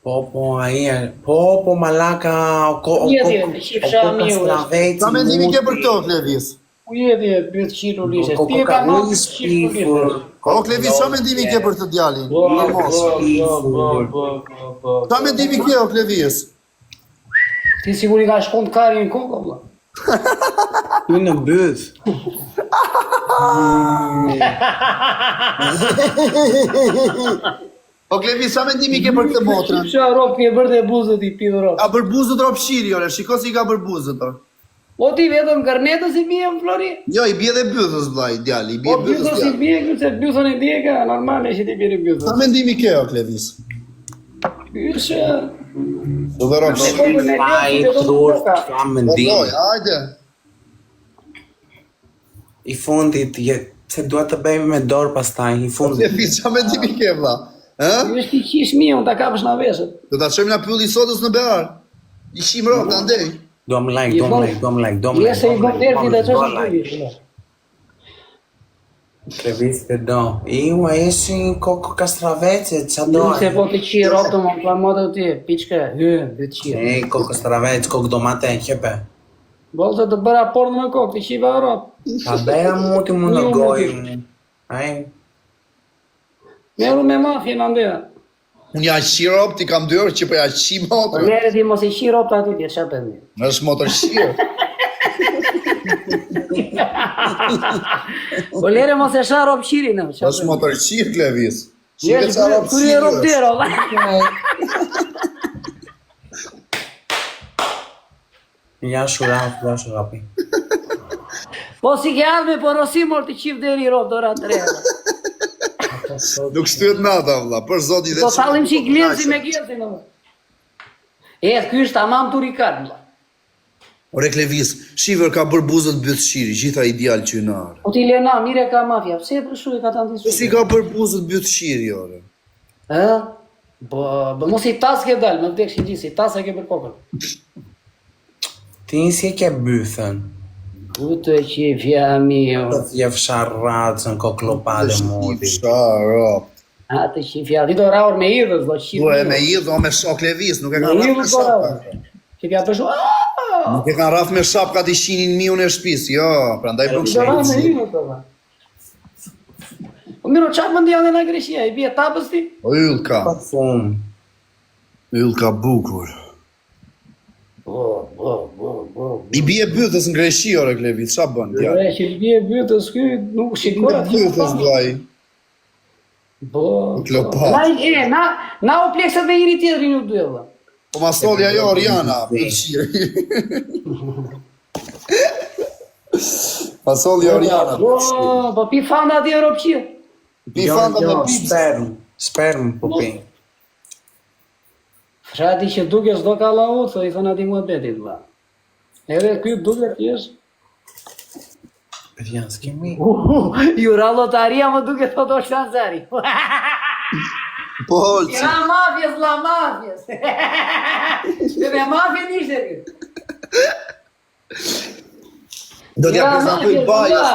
Po, malaka, o straveci, Sa mendimi ke për këto, Klevis? Ku jeti e pyet qiru lishe. Ti e ka marrë qiru lishe. O, Klevis, sa mendimi ke për të djalin? Sa mendimi ke, o, Klevis? Ti siguri ka shkon të kari në kokë, valla. Ju në bëth. O, Klevis, sa mendimi ke për këtë motrën? Shqa ropë ke bërë dhe buzët i pidhë ropë. A bër buzët ropë shiri, ore, shiko si ka bër buzët, ore. O ti vetëm kërnetës i bje më Flori? Jo, i bje dhe bythës, vlaj, djali, i bje O bythës bjëtës i djali. bje, këtë se bjëtën e djeka, normal e që ti bjeri bjëtës. Sa mendimi ke, o, Klevis? Yrshë... Do dhe ropë shiri. Ai, turp, kam mendim. Doj, hajde. I fundit, se duhet të bëjmë me dorë pastaj, i fundit. Klevis, sa mendimi ke, vla? Yrshë ti qish mi, unë ta kapësh në veshët. Do ta çojmë na pylli sotës në Bear. I shim ropë, andej. Do më like. Jese i bërë derti dhe qështë në të Klevis të do. Iu, a ishi kokë kastravece, qa do? Se po të qirë ropë të më pa më të ti, piqke, dhe të qirë. Ej, kokë kastravece, kokë domate, kjepe. Bolë të të bëra pornë në kokë, të qiva ropë. Pa beja mu ti mu në gojë. Aj, Meru me mafje në ndera. Unë ja qi ropë, ti kam 2 orë që po ja qi Po motrën. lere ti mos i qi ropë të aty, tjetë shapë në. Është motër shirë. Po lere mos e sha ropë qiri në. Është motër shirë, Klevis. Shirë Jeshtë ca ropë kërë e ropë shirë. dera, ola. ja shurapi. Po si ke ardhme, po rosimor të qif deri ropë, dora të rejë. Nuk shtyhet nata, vlla, për zoti dhe Po salim që i glensi me gjelsi në. Ky është tamam të Rikard, vlla. Ore Klevis, shiver ka bër buzët byt shiri, gjitha ideal që në arë. Po ti lena, mire ka mafja, pse e përshu e ka të Po antisu? si ka bër buzët byt shiri, ore. Po mos i tas ke dalë, më të dekë shi si tas e ke për kokën. Ti si e ke bythën? Putë që i fja mi, Të thjef sharracën, koklopade modi. Sharop. atë që i fja, ti do raur me idhës, do që Po e me idhë, o me shok Klevis, nuk e Me kanë raf me idhës do shapka. raur. Që fja përshu, Nuk e kanë raf me shapka të shinin miun e shtëpisë, jo, prandaj bën do raur me kështu. idhës, do raur. Po miro, qatë më ndihane në Greqia, i bje tapës ti? O yllka, Pa fum. yllka bukur. I bie bytës në Greqi, ore Klevis, qa bën, tja? Dhe që i bje bytës ky, nuk shikohet. Bytës, vlaj. Po, Klopat. na u plekset me njëri tjetëri një dy, valla. Po ma stolja jo, Oriana, për shiri. Ma stolja Oriana, për shiri. Po pi fanda ati Europqia. Pi fanta me pipë. Sperm po pi. Frati që duke s'do ka laut, thë i thënë ati mua betit, valla. Edhe ky duke t'jesh. Janë s'kemi. Jura lotaria më duke thot o shkanzari. Po, që. La mafjes, la mafjes. Dhe me mafje n'ishte këtë. Do t'ja Ja, prezentoj ma, Bajos.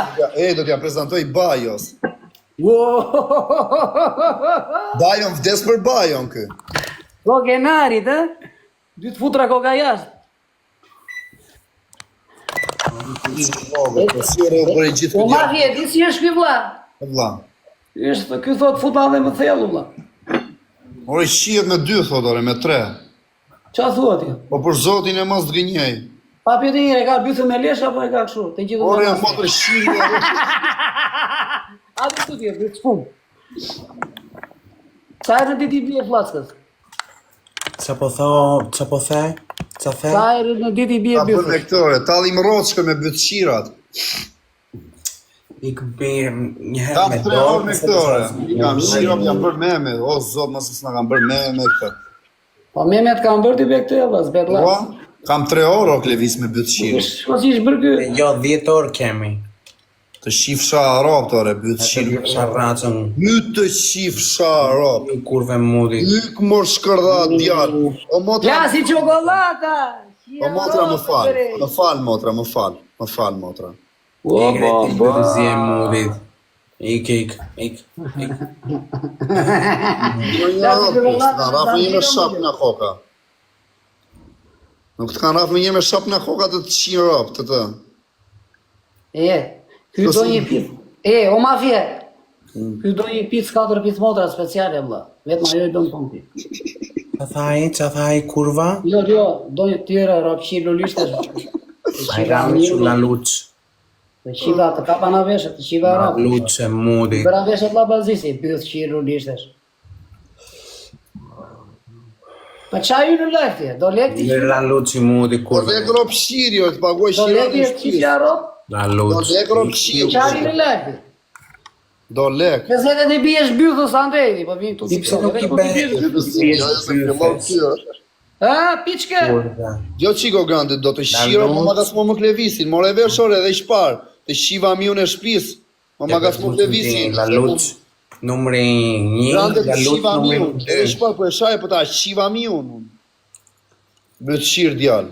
Do t'ja prezentoj Bajos. Bajon vdes për Bajon kë. Po genarit, dy të futra koka jashtë. Po si ore për e gjithë Po për gjatë. mafje, di si është ky vlla? Vlla. Është, ky thot futa dhe më thellu, vlla. Ore shihet me 2, thot ore, me 3. Qa thua ti? Po për zotin e mos t'gënjej. Pa pjeti njëre, ka bythë me lesh apo e ka kështu? Të gjithë Ore, në motër shihet. A të të tjerë, bythë spum. Sa e të diti bje flackës? Qa po the? Qa the? Sa e në diti bje Ta bën me bythës? këtore, tallim roçkë me bytëshirat. I këbir një herë Kam me 3 orë me këtore. dorë. Kam shirop, jam bërë meme. O, zot, mëse s'na kam bërë meme me këtë. Po Mehmet kanë bërë t'i be këtë e vlla, zbet la. Po, kam 3 orë o Klevis me bytëshirë. Shko si ishë bërë kë? Jo, 10 orë kemi. Të shifsha ropë, tore, bytëshirë. Sharracën, Ny të shifsha ropë. një kurve mudi. Nyk mor shkërda djarë. O, motra, Gjasi qokolata! o, motra, më falë. Më falë, motra, më falë. Më falë, motra. Po, Igre ti bërëzi e mudit. Ik. Jo, të kanë rafë një me shap në koka. Nuk të kanë rafë një me shap në koka të të qinë rapë të të. Ky do një pit. O mafje. Ky do një pit 4 pit motra speciale vëlla. Vetëm ajo i do në pompi. Qa thaj kurva? Jo, do një tjera rapshi lulishte. La luç. Të qiva të kapa në veshët, të qiva La rapë. luç e modi. Bëra veshët la bazisi, pyth qirë lulishtes. Pa qa ju në lekti, do lekti La luç i modi Do kurva. lek ropë shiri, o të paguaj do shira lekti në të qifja shpis. ropë, La Do luç. lek ropë shiri. qa ju në lekti. Do lek. Kësete të biesh bythës andejti, po vinë tu Ti pse nuk i Piçke, Jo qiko grande, do të shira po magasmo më klevisin. More vershore dhe i shpar. Të shiva miu në shpis. Më magasmo klevisin. La luç. Numri 1, Grande la të luç shiva miu. numri Edhe i shpar, po e shaj, po ta shiva miu. Bëtë shirë djallë.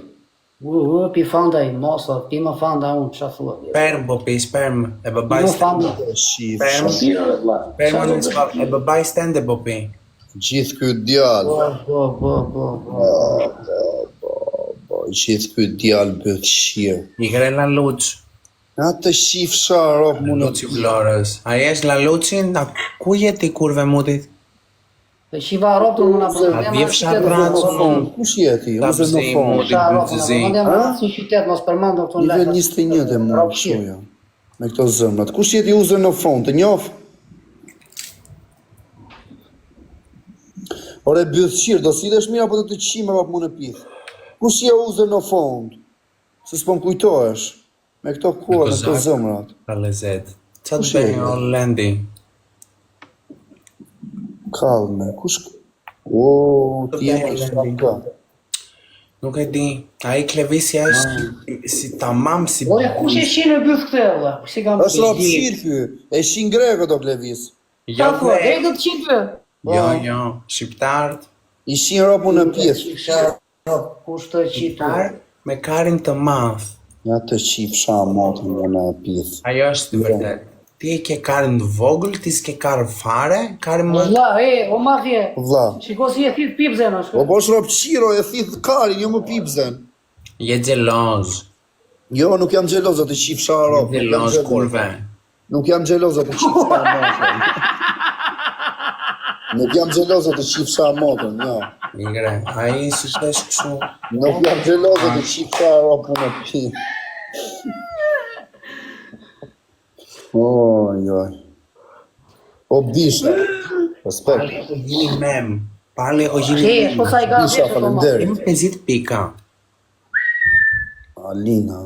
pi fanda i mosa, pi më fanda unë, qa thua. Sperm, po pi sperm. E babaj Më stende. fanda. Shif. Sperm, sperm në spar. E babaj stende, po pi. Gjithë këtë djallë. Gjithë këtë djallë bëtë shirë. I kre la luç. Na të shif sharop mu në Luçi Flores. A jesh la luçin? A ku jeti kurve mutit? Të shiva ropë të më në përë. A vjef sharrat Kush jeti? Ta Uze në pësi fond. mutit bëtëzi. Si qytet mos përmendo këtu në Nivel lekët. 21 dhe mu shoja. Me këto zëmrat. Kush jeti uze në fond? Të njof? Ore bëth shirë, do si dhe shmira po të të qimë rap mu në pith. Kush je uze në fond? Se s'pon kujtohesh. Me këto kuar, me këto zëmrat. Ka lezet. Qa të Kush bëjnë je? Orlandi? Kalme, kush... O, ti jemi shtrapka. Nuk e di. A i klevisi është si tamam si... Oje, kush e shi në byth këtë, vëlla? Si kam është rap shirë ky, e shin greko do klevis. Ja, Jo, thua, bre. e këtë qitve. Jo, shqiptarët. I shin rapu në pjesë. Kush të qitve. Shqiptarët me karin të madh. Ja të qif sha motën më në pjesë. Ajo është të vërtet. Ti e ke karin të vogël, ti s'ke karë fare, karin më... Vëlla, o mafje. Vlla. Shiko si e thith pipzen është. O po shrop qiro, e thith karin, jo më pipzen. Je gjeloz. Jo, nuk jam gjeloz, të qif sha Je rap. gjeloz kurve. Nuk jam gjeloz, të qif sha motën. Nuk jam gjeloz, të qif sha motën, jo. Igre, a i si shesh këshu. Nuk jam gjeloz, të qif sha rap më në pjesë. Oj. O bisha. Respekt. Pali e gjini mem. Pali e gjini He, po sa i ka Bisha, veshë të falender. Imë 50 pika. Alina.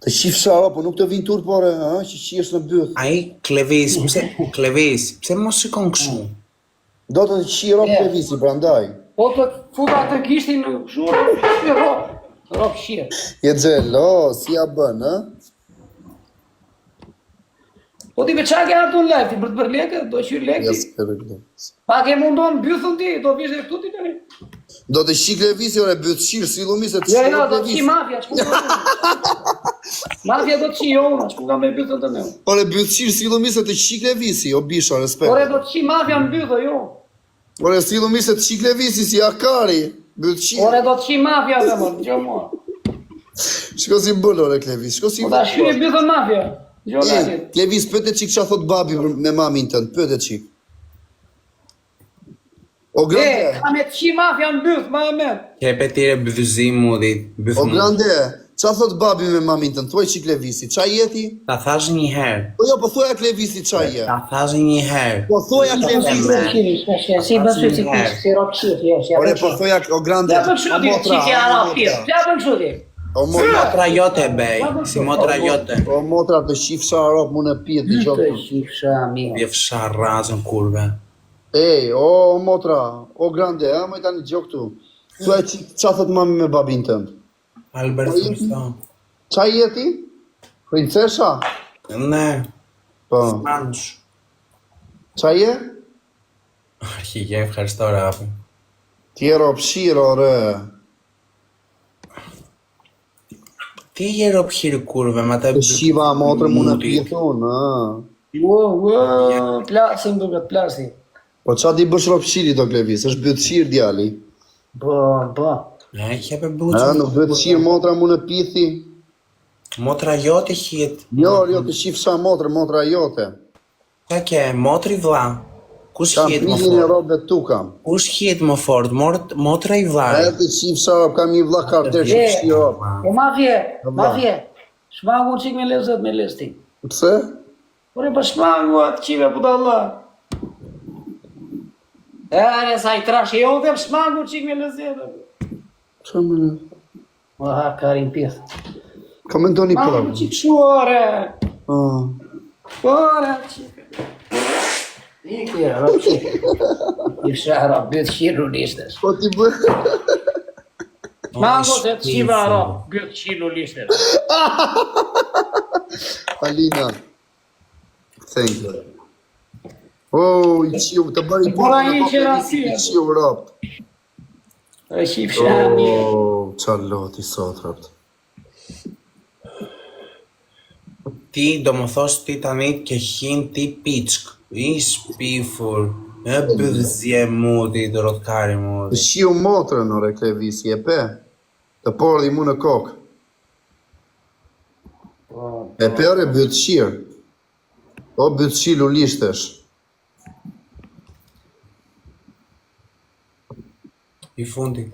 Të qif shara, po nuk të vinë turp, pare, ha? Që qish në byth. A i klevis, pse mos shikon këshu? Do të qira për visi, prandaj. Po të futa të kishtin në shurë, rop shirë. Je gjelo, si ja bën, ha? Po ti me qa ke hartu në lekti, për të bërë lekë, do qyrë lekti. Jes kërë këtë. Pa ke mundon bythën ti, do vishë e këtu ti të një. Do të qik levisi, ore, byth shirë, si lumise të Jo, qirë do të levisi. qi mafja, që ku mafja do të qi jona, që ku kam me bythën të meu. Ore, byth shirë, si lumise të qik levisi, o bisha, respekt. Ore do të qi mafja në bythë, jo. Ore, si lumise të qik levisi, si akari. Byth shirë. Ore do të qi mafja dhe më, gjo mua. Shko si bëllë, ore, klevis, shko si Po ta shkye bythën mafja. Gjo lekit. Klevis, pëte qik qa thot babi me mamin tënë, pëte qik. O grande, Ka me të qi mafja në bythë, ma e me. Kepe tire bëdhëzim mudit, o bëthmu. grande, qa thot babi me mamin tënë, thuaj qik levisi, qa jeti? Ta thash një herë. Po jo, po thuaja klevisi qa je. Ta thash një herë. Po thuaja klevisi. Si bësy si pishë, si rop qirë, jo, si Ore, apë po thuaja, o grande, Ja për kështu ti, që kja rap pirë, ja për kështu ti. o motra, Motra jote, bej. Si motra jote. o motra të shif sharop mu në pjetë, di Të gjokë. qifësha, amiga. Vje fsha razën kurve. Ej, o motra, o grande, a më i tani gjokë tu. Thuaj qa thot mami me babin tëndë. Albert Fusto. Qa jeti? Princesha? Ne, Po, mansh. qa je? Arki je fërstore api. Tjero pëshiro, re. Ti je ropë hirë kurve, ma të Të shiva motrë mu në pjetë unë, Plasin duket, plasin. Po qa di bësh ropshiri do Klevis, është bëtëshir djali. Po. E, kjepe A, buqë. nuk bëtëshir motra mu në pithi. Motra jote hit. Jo, të shifësha motra jote. Ta ke, motri vla. Kush Kam hit më pilin e fort? robëve tu kam. Kush hit më fort? Motra i vla. E të shifësha rob, kam një vla karter shifëshi rob. O mafje. Shmangu qik me lezet me lesti. Pse? Ore, për shmangu atë qive puta Allah. Ere, sa i trash, jo dhe shmangu qik me lezet. Qa më në? O, ha, karin pjeth. Ka me ndoni për. Shmangu qik shuare. Ore, qik. I kjera, rap qik. I shahra, bëtë shiru lishtesh. Po ti bë. Shmangu të të qive rap, bëtë shiru lishtesh. Alina. Thank you. Oh, i qiu, të bëri Bora në i qera i si. qiu rob. E shif shani. Oh, qa loti sot rob. Ti do më thosh ti tani ke hin ti piçk. I shpifur. E bëzje muti, të rotkari Të muti. shiu motrën, ore Klevisi, e pe. Të pordi mu në kokë. E pe ore bëtëshir. O bëtëshir u lishtesh. I fundit.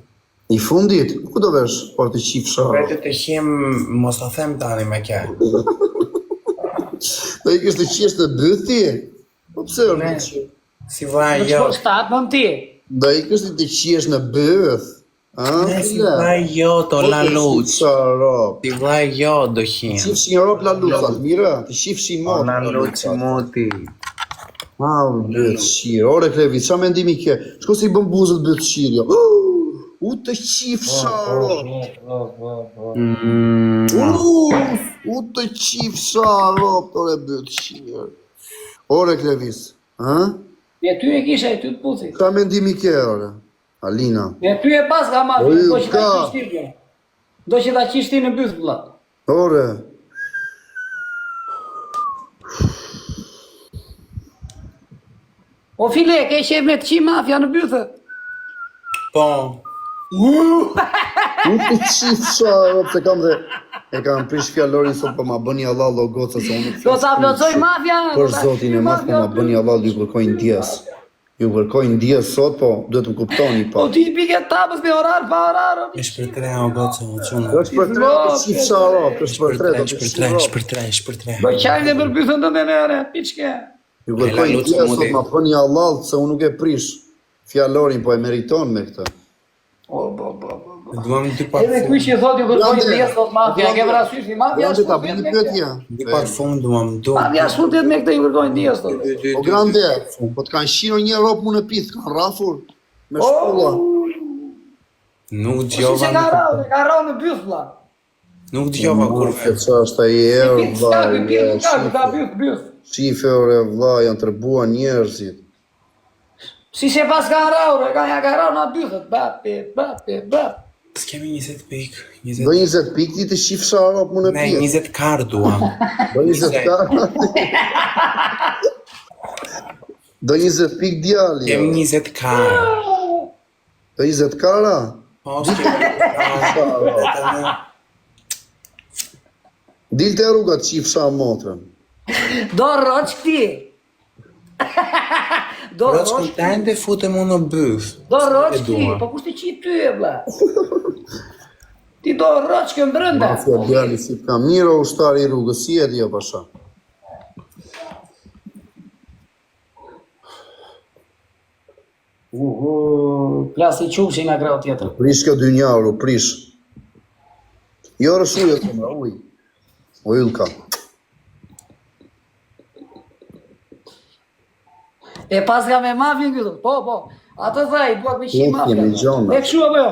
I fundit, ku do vesh, por të qifësha? Vete të him, mos të them tani me kja. Do i kështë të qesh të bëti? Po pse o në qesh? Si vla Në jo. qëpo shtatë më ti. Do i kështë të qesh në bëth? Ne si vla jo to la luq. Qa rob? Si vla jo do him. Qifëshin rob la luqat, mira, të qifëshin O motrë. la luq muti. Ma, bëtë shirë. Ore Klevi, qa mendimi ke? Shko se i bëm buzët bëtë shirë, jo. U të qifësha rob. U të qifësha rob, tore bëtë shirë. Ore Klevis, ha? Me ty e kisha e ty të puthi. Qa mendimi ke, ore? Alina. Me ty e pas ka mafi, Oj, do që ta ka. qishti kjo. Do që ta qishti në byth, vla. Ore. O file, ke shef me të qi mafja në bythë. Po. U të qifësha rob, se kam dhe... E kam prish fjallorin sot, po ma bëni Allah logoca, se unë... Do ta plotësoj mafja. Për zotin e madh, po ma bëni Allah, ju kërkojnë ndjes. Ju kërkojnë ndjes sot, po duhet më kuptoni, Po po. ti pike tapës me orar, pa orar. E shpërtre o goco, o quna. është për tre të qifësha rob, është për tre, do të shqip rob. Shpërtre. Do qajnë dhe për bythën të nere, piçke. Ju kërkojnë lutem, ndjes moti. sot, ma bëni Allah, se unë nuk e prish. Fjallorin, po e meriton me këtë. Duam dy Edhe kuj që thot ju kërkojnë ndjes thot mafja, ke parasysh një mafja Grande, ta s'fundet bëni me pyetje. Dy parfum duam du. Mafja s'fundet me këtë ju kërkojnë ndjes thot. O grande, po të kanë shino një rob mu në pith, kanë rafur me shkolla. Nuk Si djova. që ka rao në byth, vla. Nuk djova kur Se qa është ai erë, Pitë skakë, ka byth. Shife ore vlla, janë tërbua njerëzit. Si që pas ka rao, ka rao në bythët, bap. S'kemi 20 pik. Do 20 pik ti të shifësha rob mu në Ne, pith. 20 kar duam. Do 20 kara. Do 20 pik djali. Kemi 20 kar. Do 20 kara? Po, s'kemi. Dilte e rruga të qifësha motrën. Do rroq këti. Do Roç rroq kontente futem unë në byth. Do rroq këti, po kush të qi ty e vla. Ti do rroq kë mbrënda. Mafja djali si ka mirë o ushtari i rrugës, si e di o pasha. Plasi qumshi nga grau tjetër. Prish kjo dynjaru, prish. Jo rëshuja të më, uj. Ujlka. E pas ka me mafjën këtu, po. Atë thaj, duat me qi Nuk mafja. jemi gjona. E këshu apo jo?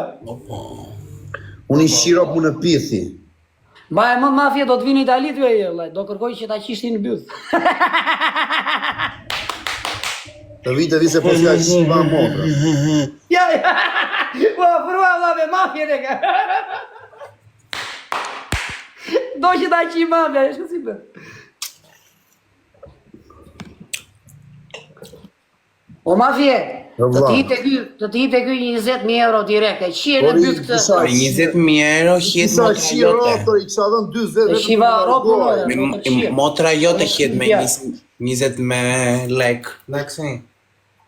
Unë i shira pu në pithi. Ba e më mafje do të vinë Itali ty e vllai, do kërkoj që ta qishti në byth. Të vite vise po s'ka shiva motra. Ja. Po prova vlla me mafjen e ka. Do që ta qi mafja, e shkësi bë. O mafje, E të vlla. të hite ky 20.000 euro direkt, e qire në Ori, byt këtë. disa- 20.000 euro hjet Disa motra shiro jote. autor i kisha dhënë 40 E vetëm shiva për rob largohej. punore. Motra jote hjet me Ja. 20 me lek. Ndaksi.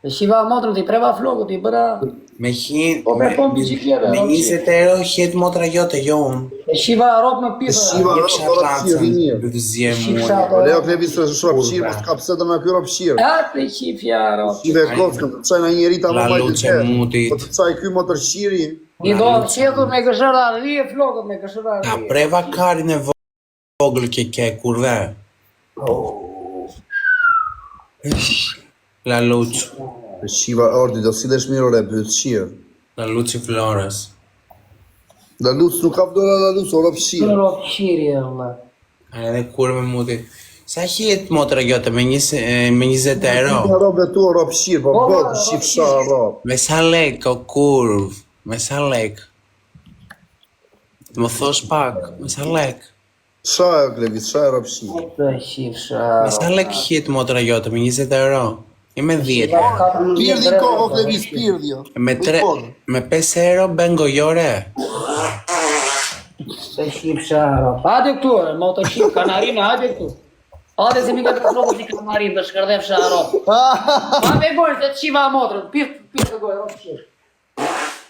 E shiva motrën ti preva flokut, i bëra... Me hin Po, me pompi qikjeve, me rob 20 euro hjet motra jote, jo unë. E shiva rob me pithë. shiva- Jep rob, shatrancën, rob, mirë. bëdëzje Shif mua. shat- Po Leo Klevis është shumë shirë, mos ka pse të na ky rob shirë. Atë qifja rob. Shive kockën, të çaj në një rita La më majtë luce të mutit. Po të çaj ky motor shiri. Një do të qetur me këshëra rije flokët me këshëra Ta rije. preva karin e vogël ke kurve. La luç. Shiva ordi do sillesh mirë ore byt shirë. La luç i Flores. La Luc nuk ka vdora la Luc, ora fshirë. Rob shirje, vëlla. Edhe kurve mutit. Sa hjet motra jote me 20 euro? Ka robe tu ora fshirë, po Po, bot rob shif shirë. sa rob. Me sa lek o kurv? Me sa lek? Të më thosh pak, me sa lek? Sa e Klevis, sa e rob shirë. Të shifsha. Me sa lek hjet motra jote me 20 euro? I me 10. Pirdhi kohë Klevis, pirdhi jo. Me 5 euro ben gojore. Të shifsha rob. Hajde këtu, motor shif, kanarinë, hajde këtu. Hajde se mi ka të flokët si kanarinë, të shkërdefsha rob. Ma me gojë, të të shiva motrën, pith të gojë, rob shirë.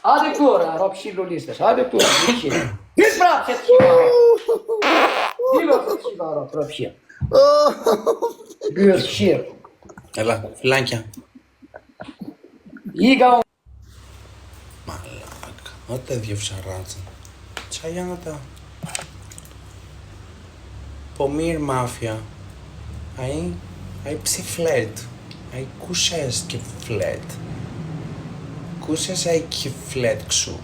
Hajde këtu, rob shirë lulistës, hajde këtu, rob shirë. Pith prapë që të shiva rob. Dilo të shiva rob shirë. Gjës shirë. Ela, flankja. Iga unë. Malak, o të dhjefsha racën. Qa janë ata? Po mirë mafja. Ai psi flet? Ai kush është ki flet? Kush është ai ki flet kështu?